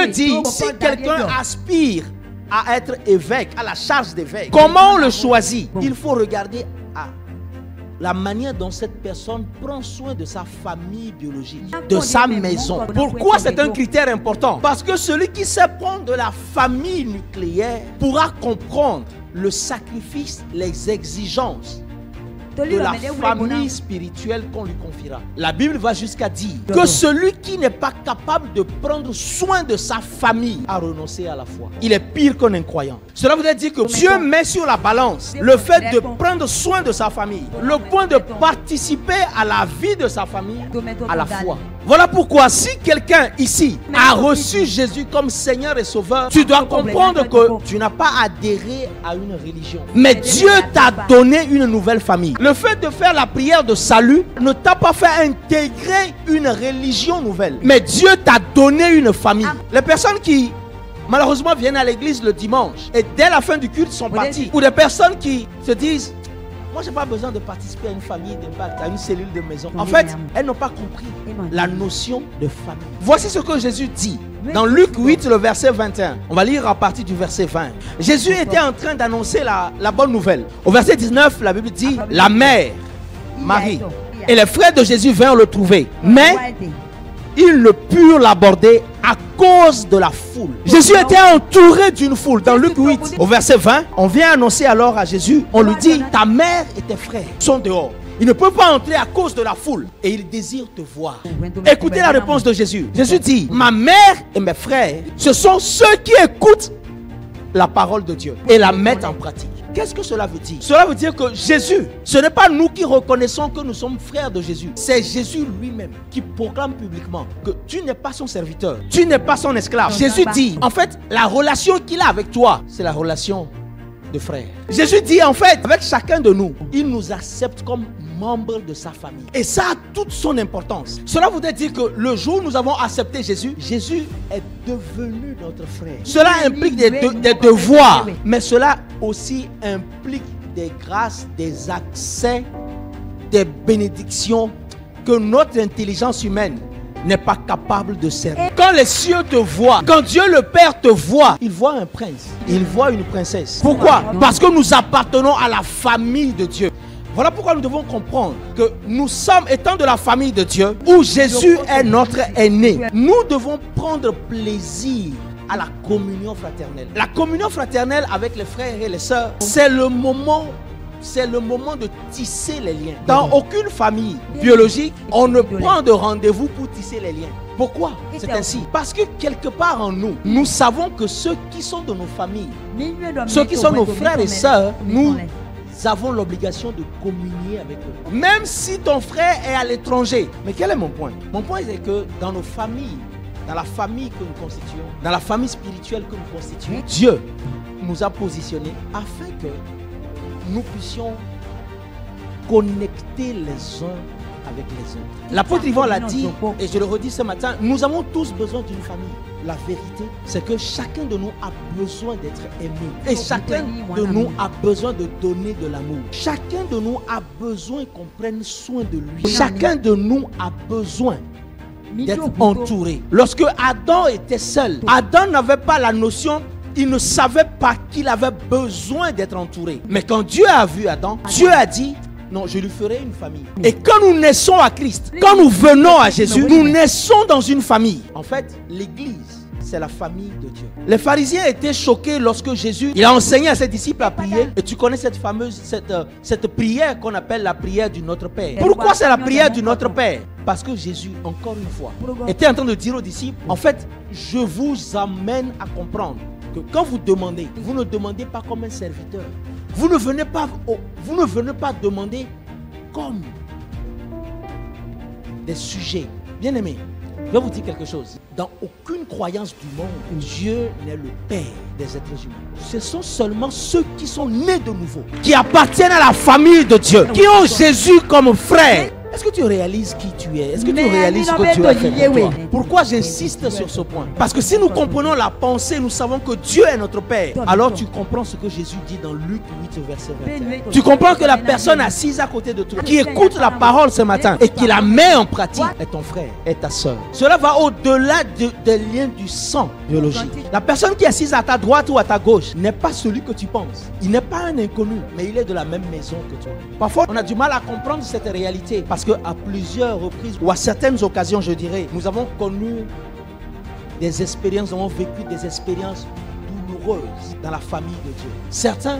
Dieu dit, si quelqu'un aspire à être évêque, à la charge d'évêque, comment on le choisit? Il faut regarder à la manière dont cette personne prend soin de sa famille biologique, de sa maison. Pourquoi c'est un critère important? Parce que celui qui sait prendre de la famille nucléaire pourra comprendre le sacrifice, les exigences de la famille spirituelle qu'on lui confiera. La Bible va jusqu'à dire que celui qui n'est pas capable de prendre soin de sa famille a renoncé à la foi. Il est pire qu'un incroyant. Cela voudrait dire que Dieu met sur la balance le fait de prendre soin de sa famille, le point de participer à la vie de sa famille, à la foi. Voilà pourquoi si quelqu'un ici a reçu Jésus comme Seigneur et Sauveur, tu dois comprendre que tu n'as pas adhéré à une religion. Mais Dieu t'a donné une nouvelle famille. Le fait de faire la prière de salut ne t'a pas fait intégrer une religion nouvelle. Mais Dieu t'a donné une famille. Les personnes qui malheureusement viennent à l'église le dimanche et dès la fin du culte sont parties. Ou des personnes qui se disent, moi j'ai pas besoin de participer à une famille d'impact, à une cellule de maison. En fait, elles n'ont pas compris la notion de famille. Voici ce que Jésus dit dans Luc 8, le verset 21. On va lire à partir du verset 20. Jésus était en train d'annoncer la bonne nouvelle. Au verset 19, la Bible dit, la mère, Marie, et les frères de Jésus vinrent le trouver. Mais ils ne purent l'aborder à cause de la foule. Jésus était entouré d'une foule. Dans Luc 8, au verset 20, on vient annoncer alors à Jésus, on lui dit, ta mère et tes frères sont dehors. Ils ne peuvent pas entrer à cause de la foule et ils désirent te voir. Écoutez la réponse de Jésus. Jésus dit, ma mère et mes frères, ce sont ceux qui écoutent la parole de Dieu et la mettent en pratique. Qu'est-ce que cela veut dire? Cela veut dire que Jésus, ce n'est pas nous qui reconnaissons que nous sommes frères de Jésus. C'est Jésus lui-même qui proclame publiquement que tu n'es pas son serviteur, tu n'es pas son esclave. Jésus dit, en fait, la relation qu'il a avec toi, c'est la relation de frère. Jésus dit, en fait, avec chacun de nous, il nous accepte comme membres de sa famille. Et ça a toute son importance. Cela voudrait dire que le jour où nous avons accepté Jésus, Jésus est devenu notre frère. Cela implique des devoirs, mais cela aussi implique des grâces, des accès, des bénédictions que notre intelligence humaine n'est pas capable de servir. Quand les cieux te voient, quand Dieu le Père te voit, il voit un prince, il voit une princesse. Pourquoi? Parce que nous appartenons à la famille de Dieu. Voilà pourquoi nous devons comprendre que nous sommes étant de la famille de Dieu, où Jésus est notre aîné. Nous devons prendre plaisir à la communion fraternelle. La communion fraternelle avec les frères et les sœurs, c'est le moment de tisser les liens. Dans aucune famille biologique, on ne prend de rendez-vous pour tisser les liens. Pourquoi? C'est ainsi. Parce que quelque part en nous, nous savons que ceux qui sont de nos familles, ceux qui sont nos frères et sœurs, nous avons l'obligation de communier avec eux. Même si ton frère est à l'étranger. Mais quel est mon point? Mon point c'est que dans nos familles, dans la famille que nous constituons, dans la famille spirituelle que nous constituons, Dieu nous a positionnés afin que nous puissions connecter les uns avec les autres. L'apôtre Yvan l'a dit, et je le redis ce matin, nous avons tous besoin d'une famille. La vérité, c'est que chacun de nous a besoin d'être aimé. Et chacun de nous a besoin de donner de l'amour. Chacun de nous a besoin qu'on prenne soin de lui. Chacun de nous a besoin d'être entouré. Lorsque Adam était seul, Adam n'avait pas la notion, il ne savait pas qu'il avait besoin d'être entouré. Mais quand Dieu a vu Adam, Dieu a dit, non, je lui ferai une famille. Et quand nous naissons à Christ, quand nous venons à Jésus, nous naissons dans une famille. En fait, l'église, c'est la famille de Dieu. Les pharisiens étaient choqués lorsque Jésus, il a enseigné à ses disciples à prier. Et tu connais cette fameuse, cette prière qu'on appelle la prière du Notre Père. Pourquoi c'est la prière du Notre Père? Parce que Jésus, encore une fois, était en train de dire aux disciples, en fait, je vous amène à comprendre que quand vous demandez, vous ne demandez pas comme un serviteur. Vous ne venez pas demander comme des sujets. Bien-aimés, je vais vous dire quelque chose. Dans aucune croyance du monde, Dieu n'est le Père des êtres humains. Ce sont seulement ceux qui sont nés de nouveau, qui appartiennent à la famille de Dieu, qui ont Jésus comme frère. Est-ce que tu réalises qui tu es? Est-ce que tu réalises ce que Dieu a fait pour toi? Pourquoi j'insiste sur ce point? Parce que si nous comprenons la pensée, nous savons que Dieu est notre Père. Alors tu comprends ce que Jésus dit dans Luc 8, verset 21. Tu comprends que la personne assise à côté de toi, qui écoute la parole ce matin et qui la met en pratique, est ton frère, est ta soeur. Cela va au-delà des liens du sang biologique. La personne qui est assise à ta droite ou à ta gauche n'est pas celui que tu penses. Il n'est pas un inconnu, mais il est de la même maison que toi. Parfois, on a du mal à comprendre cette réalité parce qu'à plusieurs reprises, ou à certaines occasions, je dirais, nous avons connu des expériences, nous avons vécu des expériences douloureuses dans la famille de Dieu. Certains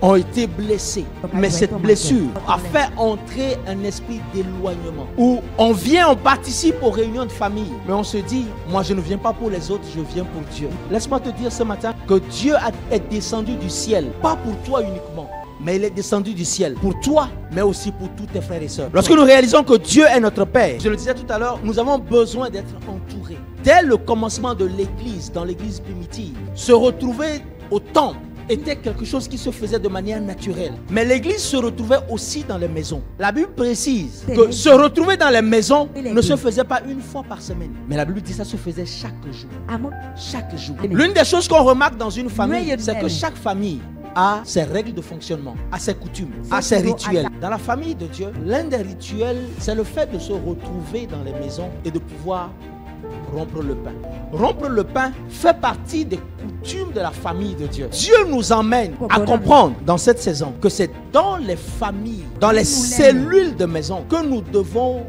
ont été blessés, mais cette blessure a fait entrer un esprit d'éloignement où on vient, on participe aux réunions de famille, mais on se dit, moi je ne viens pas pour les autres, je viens pour Dieu. Laisse-moi te dire ce matin que Dieu est descendu du ciel, pas pour toi uniquement, mais il est descendu du ciel pour toi, mais aussi pour tous tes frères et sœurs. Lorsque nous réalisons que Dieu est notre Père, je le disais tout à l'heure, nous avons besoin d'être entourés. Dès le commencement de l'église, dans l'église primitive, se retrouver au temple était quelque chose qui se faisait de manière naturelle. Mais l'église se retrouvait aussi dans les maisons. La Bible précise que se retrouver dans les maisons ne se faisait pas une fois par semaine. Mais la Bible dit que ça se faisait chaque jour. Chaque jour. L'une des choses qu'on remarque dans une famille, c'est que chaque famille a ses règles de fonctionnement, a ses coutumes, a ses rituels. Dans la famille de Dieu, l'un des rituels, c'est le fait de se retrouver dans les maisons et de pouvoir rompre le pain. Rompre le pain fait partie des coutumes de la famille de Dieu. Dieu nous emmène à comprendre dans cette saison que c'est dans les familles, dans les cellules de maison que nous devons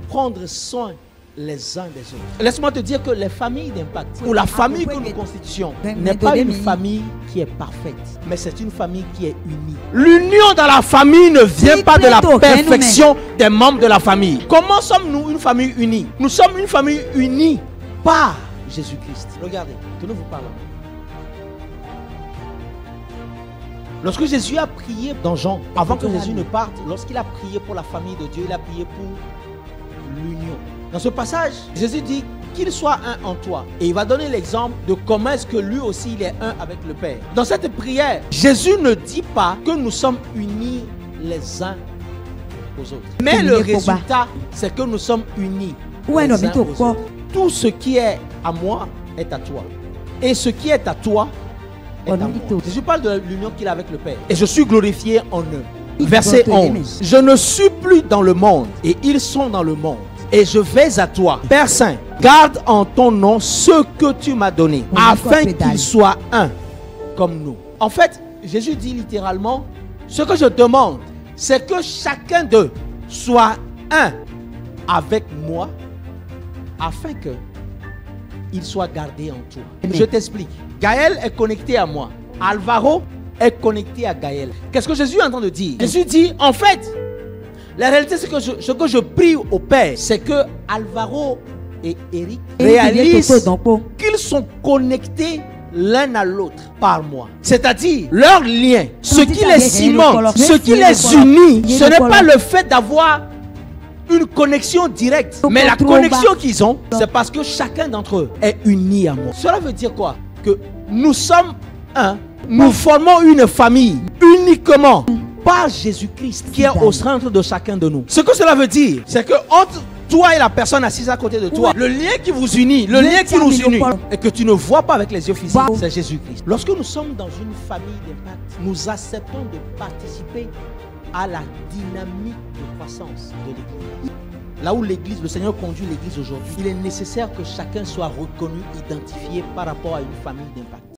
prendre soin les uns des autres. Laisse-moi te dire que les familles d'impact, ou la famille que nous constituons, n'est pas une famille qui est parfaite, mais c'est une famille qui est unie. L'union dans la famille ne vient pas de la perfection des membres de la famille. Comment sommes-nous une famille unie? Nous sommes une famille unie par Jésus-Christ. Regardez, que nous vous parlons. Lorsque Jésus a prié dans Jean, avant que Jésus ne parte, lorsqu'il a prié pour la famille de Dieu, il a prié pour l'union. Dans ce passage, Jésus dit qu'il soit un en toi. Et il va donner l'exemple de comment est-ce que lui aussi il est un avec le Père. Dans cette prière, Jésus ne dit pas que nous sommes unis les uns aux autres. Mais le résultat, c'est que nous sommes unis les uns aux autres. Tout ce qui est à moi est à toi. Et ce qui est à toi est à moi. Jésus parle de l'union qu'il a avec le Père. Et je suis glorifié en eux. Verset 11. Je ne suis plus dans le monde et ils sont dans le monde. Et je vais à toi, Père Saint, garde en ton nom ce que tu m'as donné, afin qu'ils soient un comme nous. En fait, Jésus dit littéralement, ce que je demande, c'est que chacun d'eux soit un avec moi, afin qu'il soit gardé en toi. Je t'explique. Gaël est connecté à moi. Alvaro est connecté à Gaël. Qu'est-ce que Jésus est en train de dire? Jésus dit, en fait, la réalité, c'est que ce que je prie au Père, c'est que Alvaro et Eric réalisent qu'ils sont connectés l'un à l'autre par moi. C'est-à-dire, leur lien, ce qui les cimente, ce qui les unit, ce n'est pas le fait d'avoir une connexion directe, mais la connexion qu'ils ont, c'est parce que chacun d'entre eux est uni à moi. Cela veut dire quoi? Que nous sommes un, nous formons une famille uniquement par Jésus-Christ qui est au centre de chacun de nous. Ce que cela veut dire, c'est que entre toi et la personne assise à côté de toi, le lien qui vous unit, le lien qui nous unit, et que tu ne vois pas avec les yeux physiques, c'est Jésus-Christ. Lorsque nous sommes dans une famille d'impact, nous acceptons de participer à la dynamique de croissance de l'Église. Là où l'Église, le Seigneur conduit l'Église aujourd'hui, il est nécessaire que chacun soit reconnu, identifié par rapport à une famille d'impact.